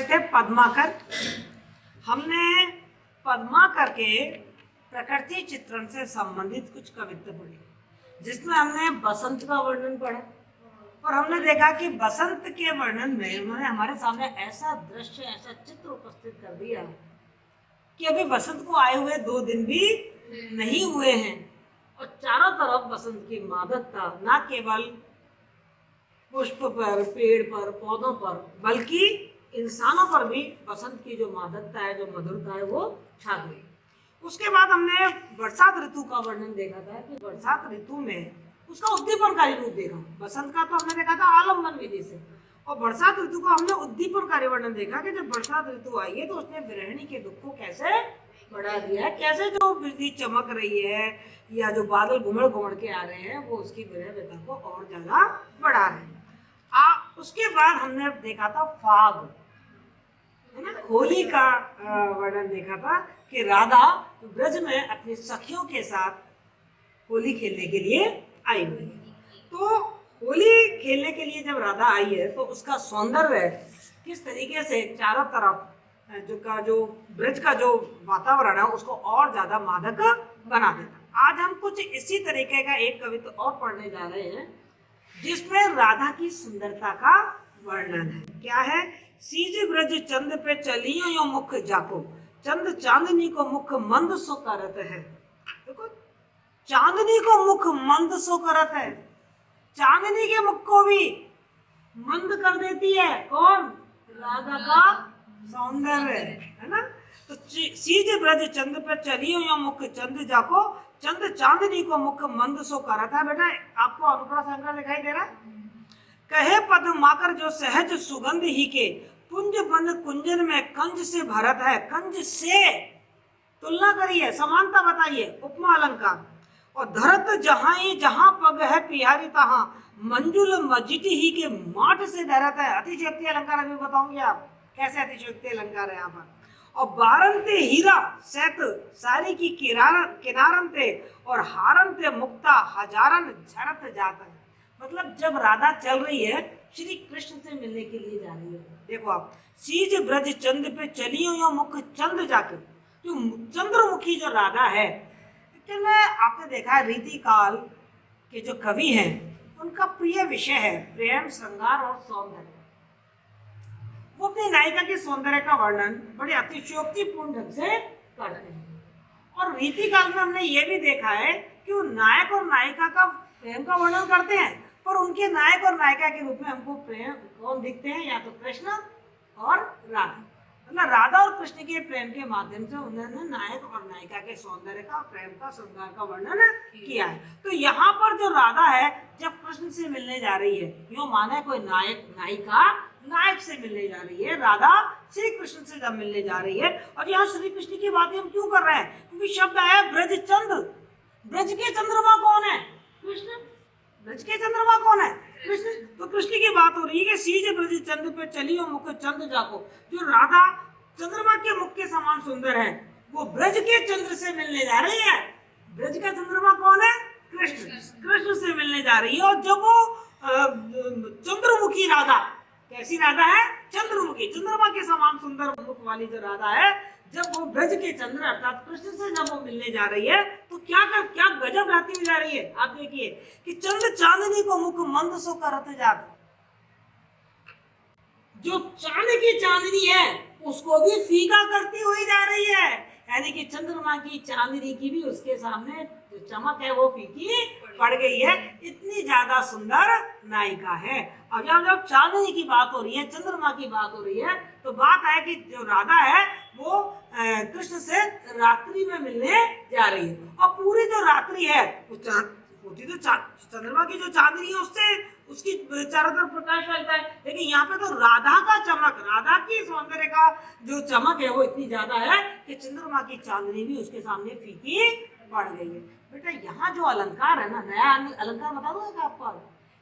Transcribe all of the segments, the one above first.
थे पद्माकर। हमने पद्माकर के प्रकृति चित्रण से संबंधित कुछ कविता पढ़ी, जिसमें हमने बसंत का वर्णन पढ़ा और हमने देखा कि बसंत के वर्णन में उन्होंने हमारे सामने ऐसा दृश्य, ऐसा चित्र उपस्थित कर दिया कि अभी बसंत को आए हुए 2 दिन भी नहीं हुए हैं और चारों तरफ बसंत की मादकता न केवल पुष्प पर, पेड़ पर, पौधों पर, बल्कि इंसानों पर भी बसंत की जो मादकता है, जो मधुरता है, वो छा गई। उसके बाद हमने बरसात ऋतु का वर्णन देखा था कि बरसात ऋतु में उसका उद्दीपनकारी रूप देखा। बसंत का तो हमने देखा था आलम्बन विधि से, और बरसात ऋतु का हमने उद्दीपनकारी वर्णन देखा कि जब बरसात ऋतु आई है तो उसने गृहिणी के दुख को कैसे बढ़ा दिया है, कैसे जो बिजली चमक रही है या जो बादल घुमड़ घुमड़ के आ रहे हैं वो उसकी गृह व्यथा को और ज्यादा बढ़ा रहे हैं। उसके बाद हमने देखा था फाग, है ना, होली का वर्णन देखा था कि राधा ब्रज में अपनी सखियों के साथ होली खेलने के लिए आई हुई है। तो होली खेलने के लिए जब राधा आई है तो उसका सौंदर्य किस तरीके से चारों तरफ जो ब्रज का जो वातावरण है उसको और ज्यादा मादक बना देता। आज हम कुछ इसी तरीके का एक कविता और पढ़ने जा रहे हैं जिसमें राधा की सुंदरता का वर्णन है। क्या है? सीज ब्रज चंद पे चलियो यो मुख जाको, चंद चांदनी को मुख मंद सो करत है। देखो, चांदनी को मुख मंद सो करत है, चांदनी के मुख को भी मंद कर देती है कौन? राधा का सौंदर्य, है ना। तो सीज ब्रज चंद पे चलियो यो मुख चंद जाको, चंद चांदनी को मुख मंद सो करत है। बेटा आपको अनुप्रास अलंकार दिखाई दे रहा है? कहे पद्माकर जो सहज सुगंध ही के, पुंज बन कुंजन में कंज से भरत है। कंज से तुलना करिए, समानता बताइए, उपमा अलंकार। और धरत जहां पग है पिहारी तहां, मंजुल मजिट ही के माठ से धरत है। अतिशयोक्ति अलंकार अभी बताऊंगी आप कैसे अतिशयोक्ति अलंकार है यहाँ पर। और बारंते हीरा सैत सारी की किनारंते और हारंते मुक्ता हजारन झरत जाता है। मतलब जब राधा चल रही है श्री कृष्ण से मिलने के लिए जा रही है। देखो आप, सीज ब्रज चंद पे चलियो यो मुख चंद जाके, जो चंद्रमुखी जो राधा है, आपने देखा है रीति काल के जो कवि हैं उनका प्रिय विषय है प्रेम, श्रृंगार और सौंदर्य। वो अपनी नायिका के सौंदर्य का वर्णन बड़े अतिशयोक्तिपूर्ण ढंग से करते हैं। और रीति काल में हमने ये भी देखा है कि वो नायक और नायिका का प्रेम का वर्णन करते हैं, पर उनके नायक और नायिका के रूप में हमको प्रेम कौन दिखते हैं? या तो कृष्ण और राधा। मतलब राधा और कृष्ण के प्रेम के माध्यम से उन्होंने नायक और नायिका के सौंदर्य का, प्रेम का, श्रृंगार का वर्णन किया है। तो यहाँ पर जो राधा है जब कृष्ण से मिलने जा रही है, यूँ माने कोई नायक नायिका नायक से मिलने जा रही है, राधा श्री कृष्ण से जब मिलने जा रही है। और यहाँ श्री कृष्ण की बात हम क्यों कर रहे हैं? क्योंकि शब्द आया ब्रज चंद। ब्रज के चंद्रमा कौन है? कृष्ण। ब्रज के चंद्रमा कौन है? कृष्ण। तो कृष्ण की बात हो रही है कि सीज ब्रज चंद पे चलियो मुख चंद जाको। जो राधा चंद्रमा के मुख के समान सुंदर है, वो ब्रज के चंद्र से मिलने जा रही है। ब्रज का चंद्रमा कौन है? कृष्ण। कृष्ण से मिलने जा रही है। और जब वो चंद्रमुखी राधा, कैसी राधा है? चंद्रमुखी, चंद्रमा के समान सुंदर मुख वाली जो राधा है, जब वो ब्रज के चंद्र अर्थात कृष्ण से जब वो मिलने जा रही है तो क्या गजब गाती हुई जा रही है। आप देखिए कि चंद चांदनी को मुख मंद सो करत जात। जो चांद की चांदनी है उसको भी फीका करती हुई जा रही है, यानी कि चंद्रमा की चांदनी की भी उसके सामने जो चमक है वो फीकी पड़ गई है। इतनी ज्यादा सुंदर नायिका है। अब जब चांदनी की बात हो रही है, चंद्रमा की बात हो रही है, तो बात है कि जो राधा है वो कृष्ण से रात्रि में मिलने जा रही है। और पूरी जो रात्रि है वो होती तो चंद्रमा की जो चांदनी है उससे उसकी चारों तरफ प्रकाश फैलता है, लेकिन यहाँ पे तो राधा का चमक, राधा की सौंदर्य का जो चमक है वो इतनी ज्यादा है कि चंद्रमा की चांदनी भी उसके सामने फीकी पड़ गई है। बेटा यहाँ जो अलंकार है ना, नया अलंकार बता दो आपको,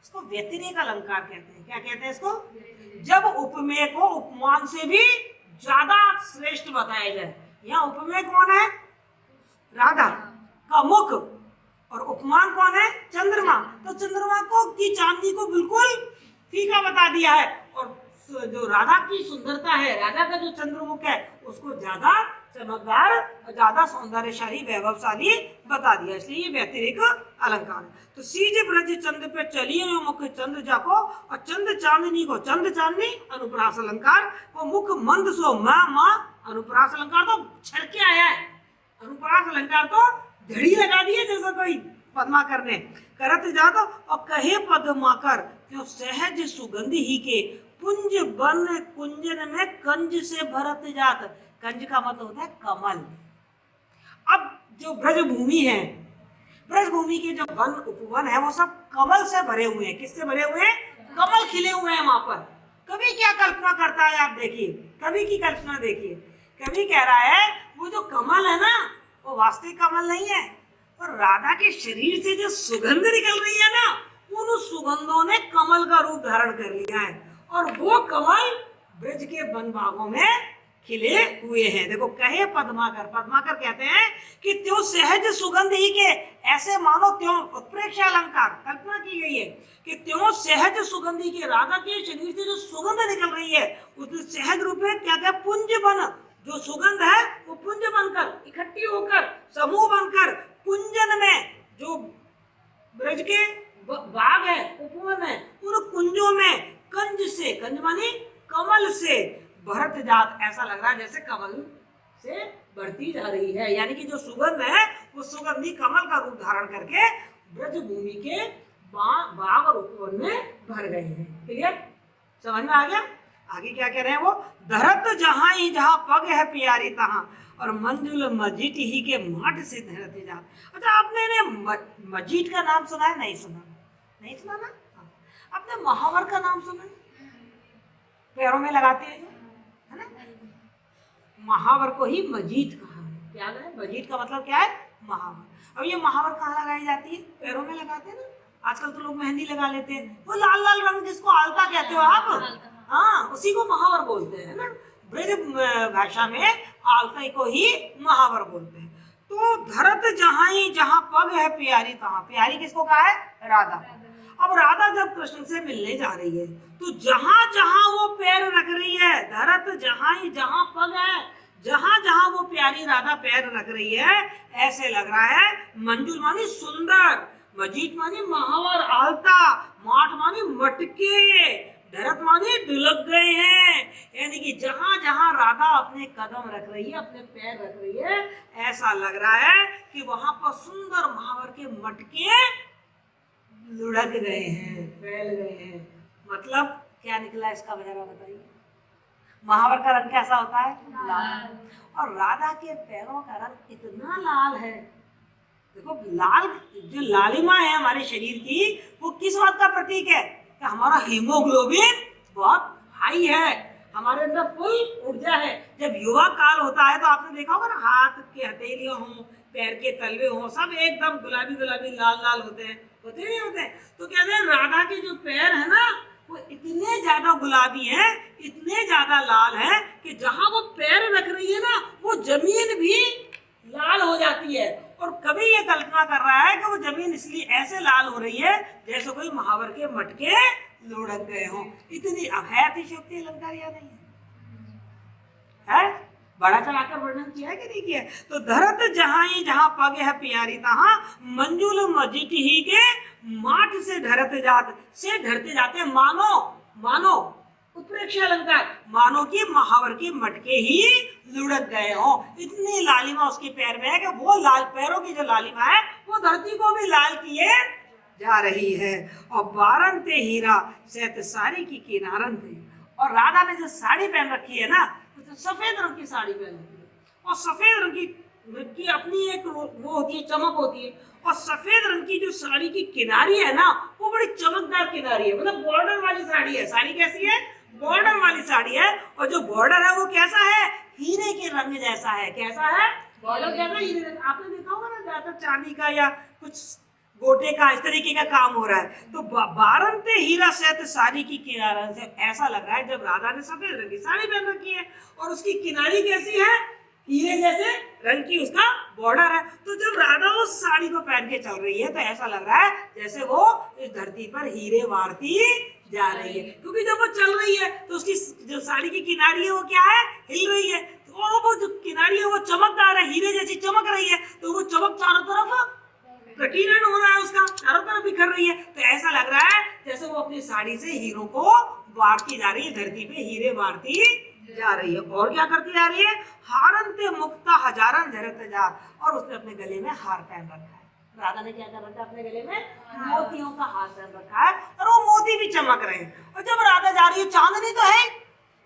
इसको व्यतिरेक अलंकार कहते हैं। क्या कहते हैं इसको? जब उपमेय को उपमान से भी ज्यादा श्रेष्ठ बताया जाए। यहाँ उपमेय कौन है? राधा का मुख, और उपमान कौन है? चंद्रमा। तो चंद्रमा को की चांदनी को बिल्कुल फीका बता दिया है और जो राधा की सुंदरता है, राधा का जो चंद्रमुख है, उसको ज्यादा चमकदार और ज्यादा सौंदर्यशाली वैभवशाली बता दिया, इसलिए ये व्यतिरिक अलंकार है। तो सीज ब्रज चंद पे चलिए मुख चंद्र जाको, और चंद चांदनी को चंद चांदनी अनुप्रास अलंकार, वो मुख मंद सो माँ अनुप्रास अलंकार तो छड़के आया है, अनुप्रास अलंकार तो घड़ी लगा दी है जैसा कोई पद्माकर ने। करत जात और कहे पद्माकर क्यों सहज सुगंध ही के, पुंज बन कुंजन में कंज से भरत जात। कंज का मतलब होता है कमल। अब जो ब्रज भूमि है, ब्रज भूमि के जो वन उपवन है वो सब कमल से भरे हुए हैं। किससे भरे हुए हैं? कमल खिले हुए हैं वहां पर। कवि क्या कल्पना करता है आप देखिए, कवि की कल्पना देखिए। कवि कह रहा है वो जो कमल है ना वो वास्तविक कमल नहीं है, और राधा के शरीर से जो सुगंध निकल रही है ना, उन सुगंधों ने कमल का रूप धारण कर लिया है, और वो कमल ब्रज के वन भागों में खिले हुए हैं। देखो कहे पद्माकर, पद्माकर कहते हैं कि त्यों सहज सुगंध ही के, ऐसे मानो त्यों उत्प्रेक्ष अलंकार कल्पना की गई है कि त्यों सहज सुगंधी के, राधा के शरीर से जो सुगंध निकल रही है उसमें सहज रूप में क्या क्या पुंज बन, जो सुगंध है वो पुंज बनकर इकट्ठी होकर समूह बनकर कुंजन में, जो ब्रज के बाग है उपवन है, उन कुंजों में कंज से, कंज मानी कमल से भरत जात, ऐसा लग रहा है जैसे कमल से बढ़ती जा रही है। यानी कि जो सुगंध है वो सुगंधी कमल का रूप धारण करके ब्रज भूमि के बाग और उपवन में भर गए हैं। क्लियर? समझ में आ गया? आगे क्या कह रहे हैं वो? धरत जहां ही जहां पग है प्यारी तहां, और मंजुल मजीट ही के माट से धरती जात। अच्छा, आपने मजीट का नाम सुना है? नहीं सुना? नहीं सुना ना? आपने महावर का नाम सुना? पैरों में लगाते हैं है ना? महावर को ही मजीट कहा है। क्या है? मजीट का मतलब क्या है? महावर। अब ये महावर कहाँ लगाई जाती है? पैरों में लगाते हैं ना। आजकल तो लोग मेहंदी लगा लेते हैं, वो लाल लाल रंग जिसको आलता कहते हो आप, हाँ, उसी को महावर बोलते हैं ना। ब्रज भाषा में आलता को ही महावर बोलते हैं। तो धरत जहां ही जहां पग है प्यारी तहां, प्यारी किसको कहा है? राधा। अब राधा जब कृष्ण से मिलने जा रही है तो जहां जहां वो पैर रख रही है, धरत जहां ही जहां पग है, जहां जहां वो प्यारी राधा पैर रख रही है, ऐसे लग रहा है मंजुल मानी सुंदर, मजीट मानी महावर आलता, माठ मानी मटके, धरत मानी ढुलक गए हैं। यानी कि जहां जहां राधा अपने कदम रख रही है, अपने पैर रख रही है, ऐसा लग रहा है कि वहां पर सुंदर महावर के मटके लुढ़क गए हैं, फैल गए हैं। मतलब क्या निकला इसका जरा बताइए। महावर का रंग कैसा होता है? लाल। और राधा के पैरों का रंग इतना लाल है। देखो लाल, जो लालिमा है हमारे शरीर की, वो किस बात का प्रतीक है? कि हमारा हीमोग्लोबिन बहुत हाई है, हमारे अंदर फुल ऊर्जा है। जब युवा काल होता है तो आपने देखा होगा ना, हाथ के हथेलियां हों, पैर के तलवे हों, सब एकदम गुलाबी गुलाबी लाल लाल होते हैं, होते नहीं होते? तो कहते हैं राधा के जो पैर है ना वो इतने ज्यादा गुलाबी हैं, इतने ज्यादा लाल हैं कि जहां वो पैर रख रही है ना वो जमीन भी लाल हो जाती है। और कभी ये कल्पना कर रहा है कि वो जमीन इसलिए ऐसे लाल हो रही है जैसे कोई महावर के मटके लुढ़क गए हों। इतनी है अतिशयोक्ति अलंकार या नहीं है? बड़ा चलाकर वर्णन किया है कि नहीं किया? तो धरत जहां ही जहां पग है प्यारी तहां, मंजुल मजीट ही के माठ से ढरते जात, से ढरते जाते, मानो मानो उत्प्रेक्ष अलंकार, मानो कि महावर के मटके ही लुढ़क गए हो। इतनी लालिमा उसके पैर में है कि वो लाल पैरों की जो लालिमा है वो धरती को भी लाल किए जा रही है। और बारन ते हीरा सहत साड़ी की किनारन थे, और राधा ने जो साड़ी पहन रखी है ना, तो सफेद रंग की साड़ी पहन रखी है, और सफेद रंग की अपनी एक वो होती है, चमक होती है। और सफेद रंग की जो साड़ी की किनारी है ना वो बड़ी चमकदार किनारी है, मतलब बॉर्डर वाली साड़ी है। साड़ी कैसी है? बॉर्डर वाली साड़ी है। और जो बॉर्डर है वो कैसा है? हीरे के रंग जैसा है। कैसा है? बॉर्डर कैसा? हीरे। आपने देखा होगा ना ज्यादातर चांदी का या कुछ गोटे का इस तरीके का काम हो रहा है। तो बारन पे हीरा सहत साड़ी की किनारा से ऐसा लग रहा है जब राधा ने सफेद रंग की साड़ी पहन रखी है और उसकी किनारी कैसी है? हीरे जैसे रंग की उसका बॉर्डर है। तो जब राधा उस साड़ी को पहन के चल रही है तो ऐसा लग रहा है जैसे वो इस धरती पर हीरे वारती जा रही है, क्योंकि जब वो चल रही है तो उसकी जो साड़ी की किनारी है वो क्या है, हिल रही है, और वो जो किनारी है वो चमकदार है, हीरे जैसी चमक रही है, तो वो चमक चारों तरफ प्रकीर्णन हो रहा है, उसका चारों तरफ बिखर रही है। तो ऐसा लग रहा है जैसे वो अपनी साड़ी से हीरों को बांटती जा रही है, धरती पे हीरे बांटती जा रही है। और क्या करती जा रही है, हारंते मुक्ता हजारन धरत जार, और उसने अपने गले में हार पहन रखा है। राधा ने क्या कर रखा है, अपने गले में मोतियों का हार पहन रखा है, और वो मोती भी चमक रहे हैं। और जब राधा जा रही है, चांदनी तो है,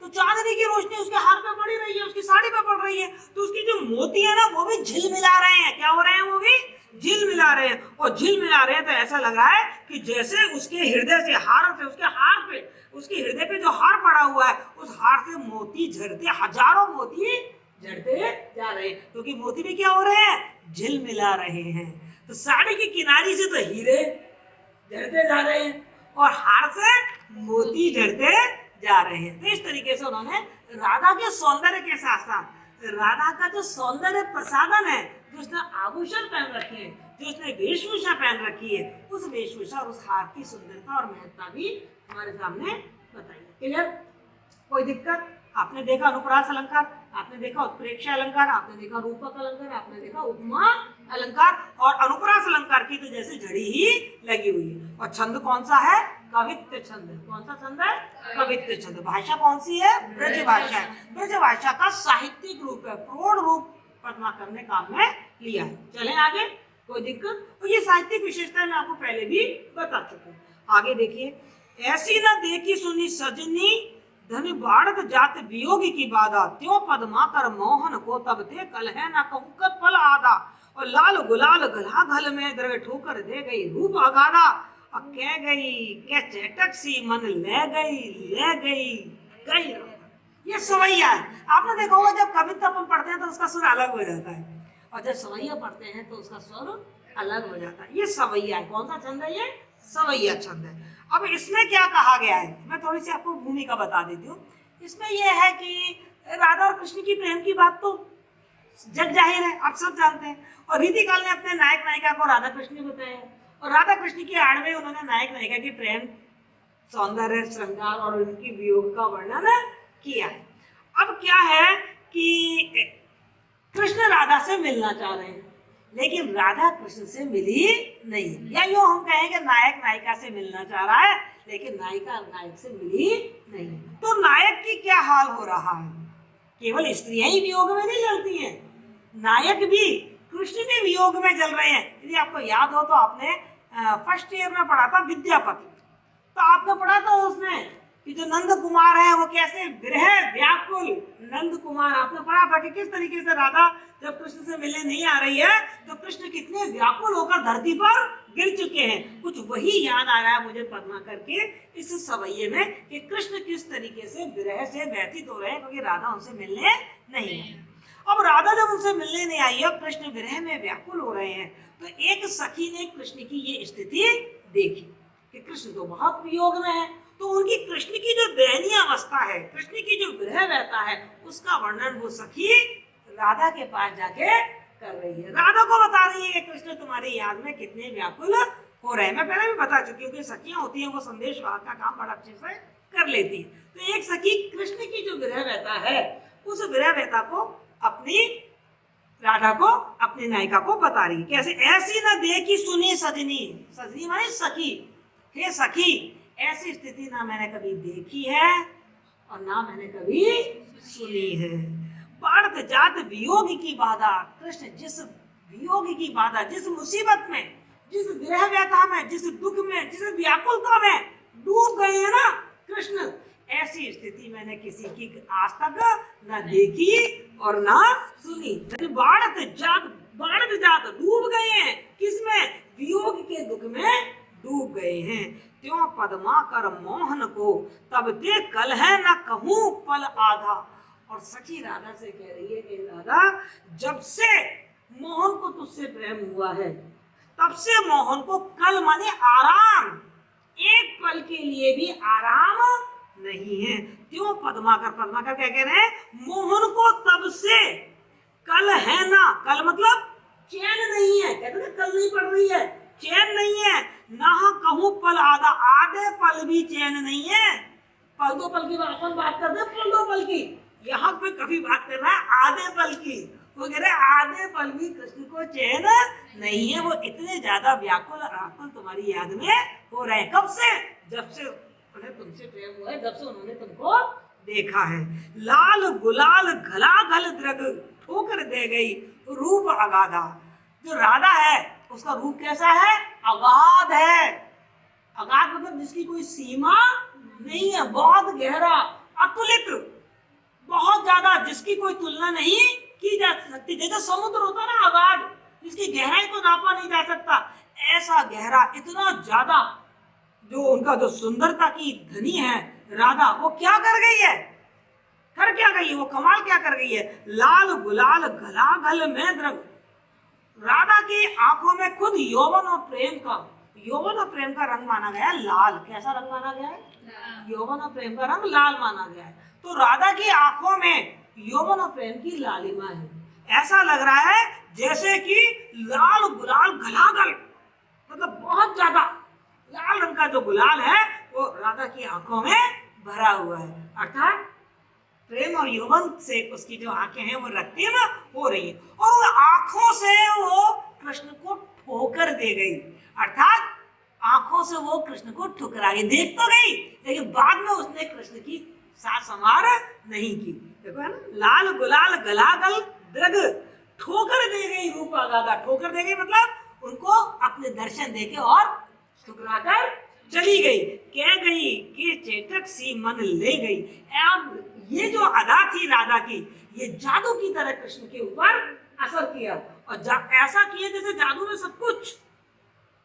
तो चांदनी की रोशनी उसके हार पे पड़ रही है, उसकी साड़ी पे पड़ रही है, तो उसकी जो मोती है ना वो भी झिलमिला रहे हैं। क्या हो रहे हैं, वो भी झिलमिला रहे हैं। और झिलमिला रहे हैं तो ऐसा लग रहा है कि जैसे उसके हृदय से, हार से, उसके हार पे, उसके हृदय पे जो हार पड़ा हुआ है, उस हार से मोती झड़ते, हजारों मोती झड़ते जा रहे हैं, क्योंकि मोती भी क्या हो रहे हैं, झिलमिला रहे हैं। तो साड़ी की किनारी से तो हीरे झड़ते जा रहे हैं, और हार से मोती झड़ते जा रहे हैं। तो इस तरीके से उन्होंने राधा के सौंदर्य के साथ साथ राधा का जो सौंदर्य प्रसाधन है, जो उसने आभूषण पहन रखे हैं, जो उसने वेशभूषा पहन रखी है, उस वेशभूषा और उस हार की सुंदरता और महत्ता भी हमारे सामने बताई। क्लियर? कोई दिक्कत? आपने देखा अनुप्रास अलंकार, आपने देखा उत्प्रेक्षा अलंकार, आपने देखा रूपक अलंकार, आपने देखा उपमा अलंकार, और अनुप्रास अलंकार की तो जैसे झड़ी ही लगी हुई है। और छंद कौन सा है, कवित्व छंद। कौन सा छंद है, कवित्व छंद। भाषा कौन सी है, ब्रज भाषा है। ब्रज भाषा का साहित्यिक रूप है, प्रौढ़ रूप पद्माकर ने काम में लिया है। चलें आगे, कोई दिक्कत? तो ये साहित्यिक विशेषता मैं आपको पहले भी बता चुका हूँ। आगे देखिए, ऐसी न देखी सुनी सजनी, धन बाढ़ जात वियोगी की बाधा, त्यों पद्माकर मोहन को तब ते कल है ना कहूँ कब पल आधा, और लाल गुलाल गला घल में द्रव ठोकर दे गई रूप अगाधा, और कह गई के चेटक सी मन ले गई। ये सवैया है। आपने देखा होगा जब कविता अपन पढ़ते हैं तो उसका सुर अलग हो जाता है, और जब सवैया पढ़ते हैं तो उसका स्वर अलग हो जाता है। ये सवैया है। कौन सा छंद है ये, सवैया छंद है। अब इसमें क्या कहा गया है, मैं थोड़ी सी आपको भूमिका बता देती हूँ। इसमें यह है कि राधा और कृष्ण की प्रेम की बात तो जग जाहिर है, आप सब जानते हैं, और रीतिकाल ने अपने नायक नायिका को राधा कृष्ण ने बताया, और राधा कृष्ण की आड़ में उन्होंने नायक नायिका की प्रेम, सौंदर्य, श्रृंगार और उनकी वियोग का वर्णन किया है। अब क्या है कि कृष्ण राधा से मिलना चाह रहे हैं, लेकिन राधा कृष्ण से मिली नहीं, या यूं हम कहेंगे नायक नायिका से मिलना चाह रहा है, लेकिन नायिका नायक से मिली नहीं। तो नायक की क्या हाल हो रहा है, केवल स्त्रियां ही वियोग में नहीं जलती हैं, नायक भी कृष्ण भी वियोग में जल रहे हैं। यदि आपको याद हो तो आपने फर्स्ट ईयर में पढ़ा था विद्यापति, तो आपने पढ़ा था उसमें कि जो नंद कुमार है वो कैसे विरह व्याकुल, नंद कुमार आपने पढ़ा था कि किस तरीके से राधा जब कृष्ण से मिलने नहीं आ रही है तो कृष्ण कितने व्याकुल होकर धरती पर गिर चुके हैं। कुछ वही याद आ रहा है मुझे पद्माकर के इस सवैये में कि कृष्ण किस तरीके से विरह से व्यथित हो रहे हैं, क्योंकि राधा उनसे मिलने नहीं आई। अब राधा जब उनसे मिलने नहीं आई है, कृष्ण विरह में व्याकुल हो रहे हैं, तो एक सखी ने कृष्ण की ये स्थिति देखी कि कृष्ण तो बहुत वियोग में है, तो उनकी कृष्ण की जो दयनीय अवस्था है, कृष्ण की जो विरह रहता है, उसका वर्णन वो सखी राधा के पास जाके कर रही है। राधा को बता रही है कि कृष्ण तुम्हारी याद में कितने व्याकुल हो रहे हैं। मैं पहले भी बता चुकी हूँ कि सखियां होती हैं वो संदेश वाहक का काम बड़ा अच्छे से कर लेती है। तो एक सखी कृष्ण की जो विरह रहता है, उस विरह रहता को अपनी राधा को, अपनी नायिका को बता रही है। कैसे, ऐसी न देखी सुनी सजनी, सजनी माने सखी, हे सखी ऐसी स्थिति ना मैंने कभी देखी है और ना मैंने कभी सुनी है। बढ़त जात वियोग की बाधा, कृष्ण जिस वियोग की बाधा, जिस मुसीबत में, जिस विरह व्यथा में, जिस दुख में, जिस व्याकुलता में डूब गए हैं ना कृष्ण, ऐसी स्थिति मैंने किसी की आज तक न देखी और ना सुनी। बढ़त जात डूब गए हैं, किसमें, वियोग के दुख में डूब गए हैं। त्यों पद्माकर मोहन को तब ते कल है न कहूं पल आधा। और सखी राधा से कह रही है कि राधा, जब से मोहन को तुझसे प्रेम हुआ है, तब से मोहन को कल माने आराम, एक पल के लिए भी आराम नहीं है। त्यों पद्माकर क्या कह रहे हैं, मोहन को तब से कल है ना, कल मतलब चैन नहीं है, कहते हैं कल नहीं पड़ रही है, चैन नहीं है, ना कहूं पल आधा, आधे पल भी चैन नहीं है। पल दो पल की अपन बात करते हैं, पल दो पल की, यहाँ पे कभी बात कर रहा है आधे पल की। वो कह रहे आधे पल भी कृष्ण को चैन नहीं है, वो इतने ज्यादा व्याकुल आकुल तुम्हारी याद में हो रहे हैं। कब से? जब से उन्हें तुमसे प्रेम हुआ है, जब से उन्होंने तुमको देखा है। लाल गुलाल घला घल द्रग, ठोकर दे गई रूप अगाधा। जो राधा है उसका रूप कैसा है? अगाध है। अगाध मतलब जिसकी कोई सीमा नहीं है, बहुत गहरा, अतुलित, बहुत ज्यादा, जिसकी कोई तुलना नहीं की जा सकती। जैसे समुद्र होता है ना अगाध, जिसकी गहराई को नापा नहीं जा सकता, ऐसा गहरा, इतना ज्यादा। जो उनका जो सुंदरता की धनी है राधा, वो क्या कर गई है? कर क्या गई है? वो कमाल क्या कर गई है? लाल गुलाल गला गल में द्रग। राधा की आंखों में खुद यौवन और प्रेम का रंग माना गया है लाल। कैसा रंग माना गया है? यौवन और प्रेम का रंग लाल माना गया है। तो राधा की आंखों में यौवन और प्रेम की लालिमा है। ऐसा लग रहा है जैसे कि लाल गुलाल गलागल, मतलब बहुत ज्यादा लाल रंग का जो गुलाल है वो राधा की आंखों में भरा हुआ है। अर्थात प्रेम और यौवन से उसकी जो आंखें हैं वो रक्तिम हो रही है, और उन आंखों से वो कृष्ण को ठोकर दे गई। अर्थात आंखों से वो कृष्ण को ठुकरा गई। देख तो गई, लेकिन बाद में उसने कृष्ण की साथ संवार नहीं की। देखो है ना, लाल गुलाल गलागल द्रग, ठोकर दे गई रूप अगाधा। ठोकर दे गई मतलब उनको अपने दर्शन देके और ठुकरा कर चली गई। कह गई कि चेतक सी मन ले गई। ये जो अदा थी राधा की, ये जादू की तरह कृष्ण के ऊपर असर किया, और ऐसा किया जैसे जादू में सब कुछ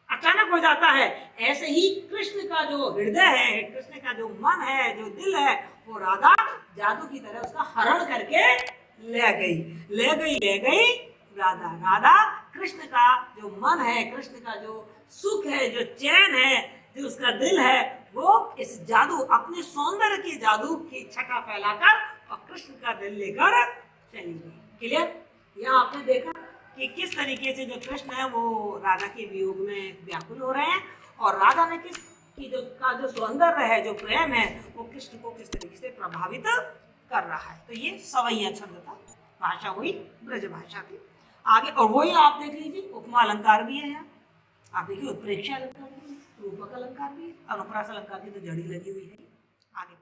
अचानक हो जाता है। ऐसे ही कृष्ण का जो हृदय है, कृष्ण का जो मन है, जो दिल है, वो राधा जादू की तरह उसका हरण करके ले गई राधा कृष्ण का जो मन है, कृष्ण का जो सुख है, जो चैन है, जो उसका दिल है, वो इस जादू, अपने सौंदर्य के जादू की छटा फैलाकर और कृष्ण का दिल लेकर चली गई। क्लियर? यहाँ आपने देखा कि किस तरीके से जो कृष्ण है वो राधा के वियोग में व्याकुल हो रहे हैं, और राधा ने जो सौंदर्य है, जो प्रेम है, वो कृष्ण को किस तरीके से प्रभावित कर रहा है। तो ये सवैया छंद था, भाषा हुई ब्रज भाषा की। आगे और वही आप देख लीजिए, उपमा अलंकार भी है, आप देखिए उत्प्रेक्षा अलंकार भी है, रूपक अलंकार भी है, अनुप्रास अलंकार की तो जड़ी लगी हुई है। आगे